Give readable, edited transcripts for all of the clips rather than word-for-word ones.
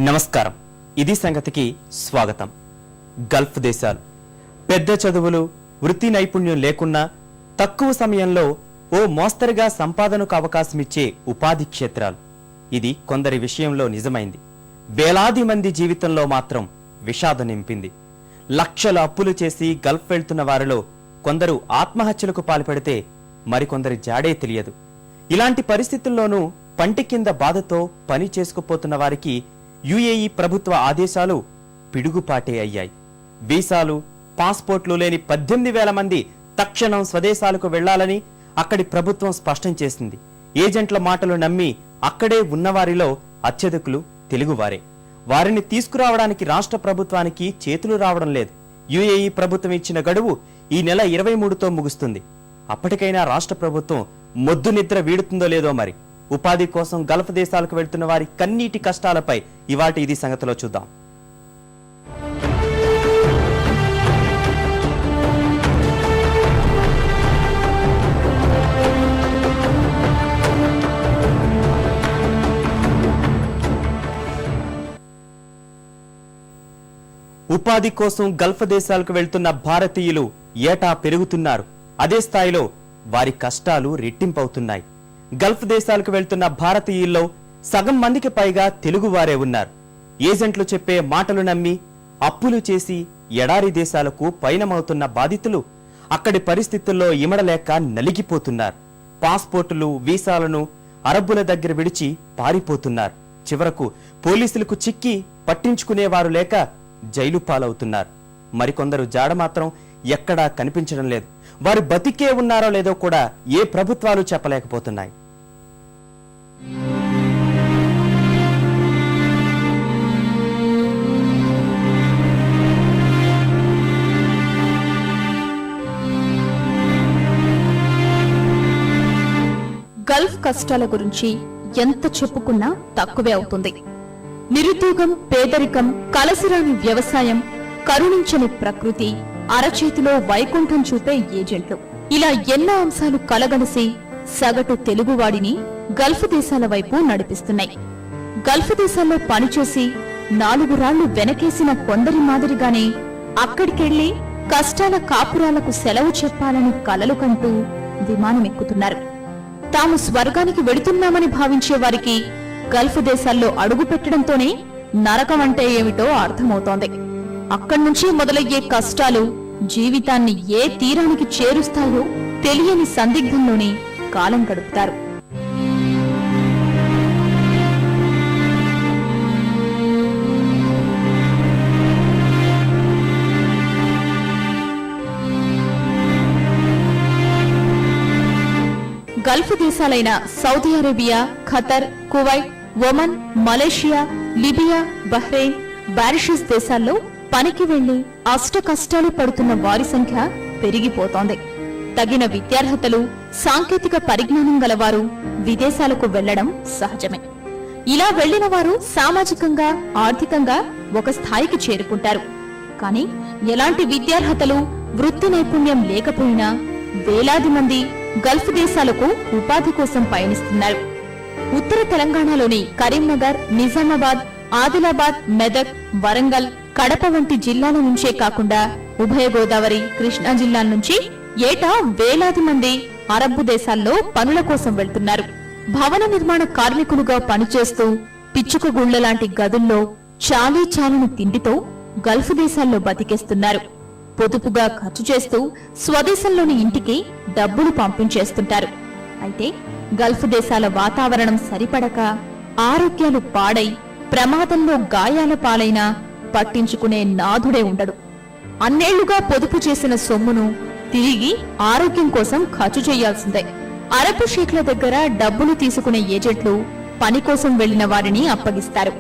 నమస్కారం. ఇది సంగతికి స్వాగతం. గల్ఫ్ దేశాలు పెద్ద చదువులు, వృత్తి నైపుణ్యం లేకున్నా తక్కువ సమయంలో ఓ మోస్తరుగా సంపాదనకు అవకాశమిచ్చే ఉపాధి క్షేత్రాలు. ఇది కొందరి విషయంలో నిజమైంది. వేలాది మంది జీవితంలో మాత్రం విషాదం నింపింది. లక్షల అప్పులు చేసి గల్ఫ్ వెళ్తున్న వారిలో కొందరు ఆత్మహత్యలకు పాల్పడితే మరికొందరి జాడే తెలియదు. ఇలాంటి పరిస్థితుల్లోనూ పంటి కింద బాధతో పని చేసుకుపోతున్న వారికి యుఏఈ ప్రభుత్వ ఆదేశాలు పిడుగుపాటే అయ్యాయి. వీసాలు, పాస్పోర్ట్లు లేని 18,000 మంది తక్షణం స్వదేశాలకు వెళ్లాలని అక్కడి ప్రభుత్వం స్పష్టం చేసింది. ఏజెంట్ల మాటలు నమ్మి అక్కడే ఉన్నవారిలో అత్యధికులు తెలుగువారే. వారిని తీసుకురావడానికి రాష్ట్ర ప్రభుత్వానికి చేతులు రావడం లేదు. యుఏఈ ప్రభుత్వం ఇచ్చిన గడువు ఈ నెల 23తో ముగుస్తుంది. అప్పటికైనా రాష్ట్ర ప్రభుత్వం మొద్దు నిద్ర వీడుతుందో లేదో మరి. ఉపాధి కోసం గల్ఫ్ దేశాలకు వెళ్తున్న వారి కన్నీటి కష్టాలపై ఇవాటి ఇది సంగతిలో చూద్దాం. ఉపాధి కోసం గల్ఫ్ దేశాలకు వెళ్తున్న భారతీయులు ఏటా పెరుగుతున్నారు. అదే స్థాయిలో వారి కష్టాలు రెట్టింపవుతున్నాయి. గల్ఫ్ దేశాలకు వెళ్తున్న భారతీయుల్లో సగం మందికి పైగా తెలుగువారే ఉన్నారు. ఏజెంట్లు చెప్పే మాటలు నమ్మి అప్పులు చేసి ఎడారి దేశాలకు పయనమవుతున్న బాధితులు అక్కడి పరిస్థితుల్లో ఇమడలేక నలిగిపోతున్నారు. పాస్పోర్టులు, వీసాలను అరబ్బుల దగ్గర విడిచి పారిపోతున్నారు. చివరకు పోలీసులకు చిక్కి పట్టించుకునేవారు లేక జైలు పాలవుతున్నారు. మరికొందరు జాడ మాత్రం ఎక్కడా కనిపించడం లేదు. వారు బతికే ఉన్నారో లేదో కూడా ఏ ప్రభుత్వాలు చెప్పలేకపోతున్నాయి. గల్ఫ్ కష్టాల గురించి ఎంత చెప్పుకున్నా తక్కువే అవుతుంది. నిరుద్యోగం, పేదరికం, కలసిరాని వ్యవసాయం, కరుణించని ప్రకృతి, అరచేతిలో వైకుంఠం చూపే ఏజెంట్లు, ఇలా ఎన్నో అంశాలు కలగలిసి సగటు తెలుగువాడిని గల్ఫ్ దేశాల వైపు నడిపిస్తున్నాయి. గల్ఫ్ దేశాల్లో పనిచేసి 4 రాళ్లు వెనకేసిన కొందరి మాదిరిగానే అక్కడికెళ్లి కష్టాల కాపురాలకు సెలవు చెప్పాలని కలలు కంటూ విమానమెక్కుతున్నారు. తాము స్వర్గానికి వెడుతున్నామని భావించే వారికి గల్ఫ్ దేశాల్లో అడుగు పెట్టడంతోనే నరకం అంటే ఏమిటో అర్థమవుతోంది. అక్కడ్నుంచి మొదలయ్యే కష్టాలు జీవితాన్ని ఏ తీరానికి చేరుస్తాయో తెలియని సందిగ్ధంలోనే కాలం గడుపుతారు. గల్ఫ్ దేశాలైన Saudi Arabia, Qatar, Kuwait, Oman, Malaysia, Libya, Bahrain, Mauritius దేశాల్లో పనికి వెళ్లి అష్ట కష్టాలు పడుతున్న వారి సంఖ్య పెరిగిపోతోంది. తగిన విద్యార్హతలు, సాంకేతిక పరిజ్ఞానం గలవారు విదేశాలకు వెళ్లడం సహజమే. ఇలా వెళ్లిన వారు సామాజికంగా, ఆర్థికంగా ఒక స్థాయికి చేరుకుంటారు. కానీ ఎలాంటి విద్యార్హతలు, వృత్తి నైపుణ్యం లేకపోయినా వేలాది మంది గల్ఫ్ దేశాలకు ఉపాధి కోసం పయనిస్తున్నారు. ఉత్తర తెలంగాణలోని కరీంనగర్, నిజామాబాద్, ఆదిలాబాద్, మెదక్, వరంగల్, కడప వంటి జిల్లాల నుంచే కాకుండా ఉభయ గోదావరి, కృష్ణా జిల్లాల నుంచి ఏటా వేలాది మంది అరబ్బు దేశాల్లో పనుల కోసం వెళ్తున్నారు. భవన నిర్మాణ కార్మికులుగా పనిచేస్తూ పిచ్చుక గుళ్ల లాంటి గదుల్లో చాలీచాలని తిండితో గల్ఫ్ దేశాల్లో బతికేస్తున్నారు. పొదుపుగా ఖర్చు చేస్తూ స్వదేశంలోని ఇంటికి డబ్బులు పంపించేస్తుంటారు. అయితే గల్ఫ్ దేశాల వాతావరణం సరిపడక ఆరోగ్యాలు పాడై ప్రమాదంలో గాయాల పాలైనా పట్టించుకునే నాథుడే ఉండడు. అన్నేళ్లుగా పొదుపు చేసిన సొమ్మును తిరిగి ఆరోగ్యం కోసం ఖర్చు చేయాల్సిందే. అరబ్ షేక్ల దగ్గర డబ్బులు తీసుకునే ఏజెంట్లు పని కోసం వెళ్లిన వారిని అప్పగిస్తారు.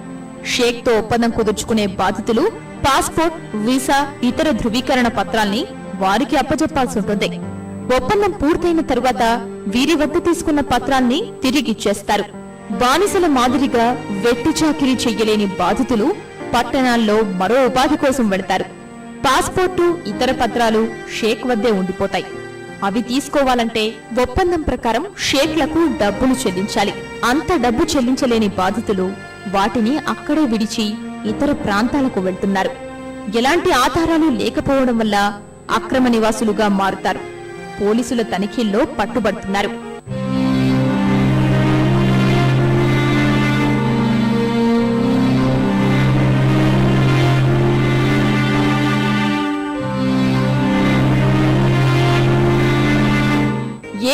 షేక్తో ఒప్పందం కుదుర్చుకునే బాధితులు పాస్పోర్ట్, వీసా, ఇతర ధృవీకరణ పత్రాల్ని వారికి అప్పజెప్పాల్సి ఉంటుంది. ఒప్పందం పూర్తయిన తరువాత వీరి వద్ద తీసుకున్న పత్రాల్ని తిరిగిచ్చేస్తారు. బానిసల మాదిరిగా వెట్టి చాకిరీ చెయ్యలేని బాధితులు పట్టణాల్లో మరో ఉపాధి కోసం వెళతారు. పాస్పోర్టు, ఇతర పత్రాలు షేక్ వద్దే ఉండిపోతాయి. అవి తీసుకోవాలంటే ఒప్పందం ప్రకారం షేక్లకు డబ్బులు చెల్లించాలి. అంత డబ్బు చెల్లించలేని బాధితులు వాటిని అక్కడే విడిచి ఇతర ప్రాంతాలకు వెళ్తున్నారు. ఎలాంటి ఆధారాలు లేకపోవడం వల్ల అక్రమ నివాసులుగా మారుతారు. పోలీసుల తనిఖీల్లో పట్టుబడుతున్నారు.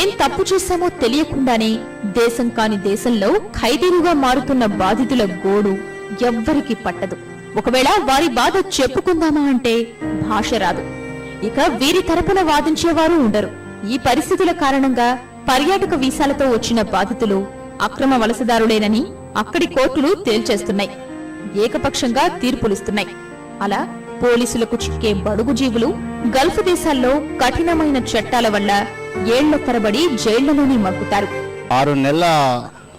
ఏం తప్పు చేశామో తెలియకుండానే దేశం కాని దేశంలో ఖైదీలుగా మారుతున్న బాధితుల గోడు ఎవ్వరికీ పట్టదు. ఒకవేళ వారి బాధ చెప్పుకుందామా అంటే భాష రాదు. ఇక వీరి తరపున వాదించేవారు ఉండరు. ఈ పరిస్థితుల కారణంగా పర్యాటక వీసాలతో వచ్చిన బాధితులు అక్రమ వలసదారులేనని అక్కడి కోర్టులు తేల్చేస్తున్నాయి. ఏకపక్షంగా తీర్పులిస్తున్నాయి. అలా పోలీసులకు చిక్కే బడుగు జీవులు గల్ఫ్ దేశాల్లో కఠినమైన చట్టాల వల్ల ఏళ్ల తరబడి జైళ్లలోనే మగ్గుతారు. 6 నెలల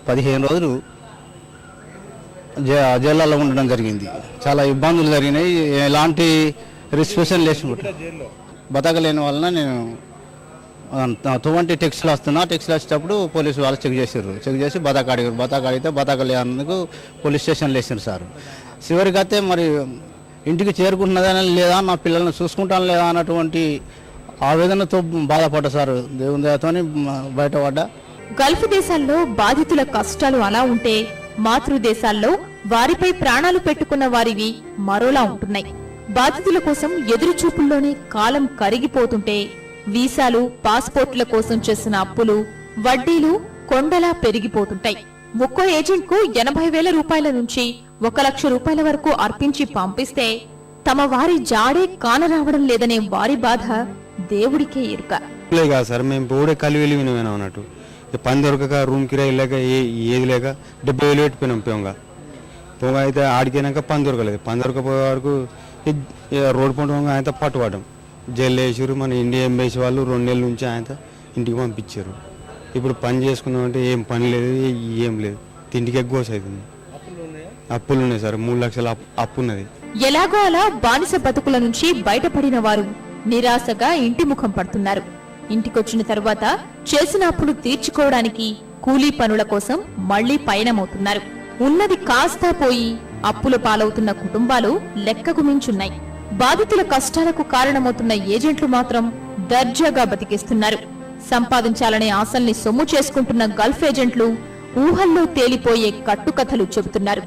15 రోజులు జైళ్ళలో ఉండడం జరిగింది. చాలా ఇబ్బందులు జరిగినాయి. ఎలాంటి రిస్ట్రిక్షన్ లేకుండా బతకలేని వలన నేను 20 టెక్స్ట్లు వస్తున్నా. టెక్స్ట్లు వచ్చేటప్పుడు పోలీసు వాళ్ళు చెక్ చేసారు. చెక్ చేసి బతకాడిగారు. బతకాడితే బతకలేనందుకు పోలీస్ స్టేషన్లో వేసారు సార్. చివరికి అయితే మరి ఇంటికి చేరుకుంటున్నదా లేదా, నా పిల్లల్ని చూసుకుంటాను లేదా అన్నటువంటి ఆవేదనతో బాధపడ్డా సార్. దేవుని దయతోని బయటపడ్డా. గల్ఫ్ దేశాల్లో బాధితుల కష్టాలు అలా ఉంటే మాతృదేశాల్లో వారిపై ప్రాణాలు పెట్టుకున్న వారివి మరోలా ఉంటున్నాయి. బాధితుల కోసం ఎదురుచూపుల్లోనే కాలం కరిగిపోతుంటే వీసాలు, పాస్పోర్ట్ల కోసం చేసిన అప్పులు, వడ్డీలు కొండలా పెరిగిపోతుంటాయి. ఒక్కో ఏజెంట్కు 80,000 రూపాయల నుంచి 1,00,000 రూపాయల వరకు అర్పించి పంపిస్తే తమ వారి జాడే కానరావడం లేదనే వారి బాధ దేవుడికే ఎరుక. కాదు సార్, మేము పోడే కలివేలి వినమేనా అన్నట్టు. పని దొరకక రూమ్ కిరాయి లేక ఏది లేక 70,000 పెట్టిపోయినాం పొంగ అయితే ఆడిపోయినాక పని దొరకలేదు. పని దొరకపోయే వరకు రోడ్డు పంట ఆయన పట్టుబడ్డాం. జైలు వేసారు. మన ఇండియా ఎంబసీ వాళ్ళు 2 నెలల నుంచి ఆయన ఇంటికి పంపించారు. ఇప్పుడు పని చేసుకుందామంటే ఏం పని లేదు, ఏం లేదు. తిండికి ఎక్కువ అవుతుంది. అప్పులు ఉన్నాయి సార్. 3 లక్షల అప్పు ఉన్నది. ఎలాగో అలా బానిస బతుకుల నుంచి బయటపడిన వారు నిరాశగా ఇంటి ముఖం పడుతున్నారు. ఇంటికొచ్చిన తరువాత చేసిన అప్పులు తీర్చుకోవడానికి కూలీ పనుల కోసం మళ్లీ పయనమవుతున్నారు. ఉన్నది కాస్తా పోయి అప్పుల పాలవుతున్న కుటుంబాలు లెక్కకు మించున్నాయి. బాధితుల కష్టాలకు కారణమవుతున్న ఏజెంట్లు మాత్రం దర్జాగా బతికిస్తున్నారు. సంపాదించాలనే ఆశల్ని సొమ్ము చేసుకుంటున్న గల్ఫ్ ఏజెంట్లు ఊహల్లో తేలిపోయే కట్టుకథలు చెబుతున్నారు.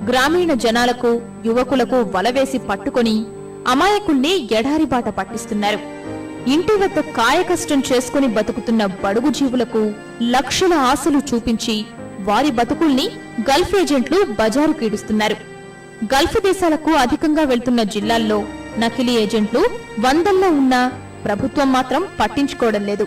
గ్రామీణ జనాలకు, యువకులకు వలవేసి పట్టుకొని అమాయకుల్ని ఎడారి బాట పట్టిస్తున్నారు. ఇంటి వద్ద కాయకష్టం చేసుకుని బతుకుతున్న బడుగు జీవులకు లక్షల ఆశలు చూపించి వారి బతుకుల్ని గల్ఫ్ ఏజెంట్లు బజారు కీడుస్తున్నారు. గల్ఫ్ దేశాలకు అధికంగా వెళ్తున్న జిల్లాల్లో నకిలీ ఏజెంట్లు 100ల్లో ఉన్నా ప్రభుత్వం మాత్రం పట్టించుకోవడం లేదు.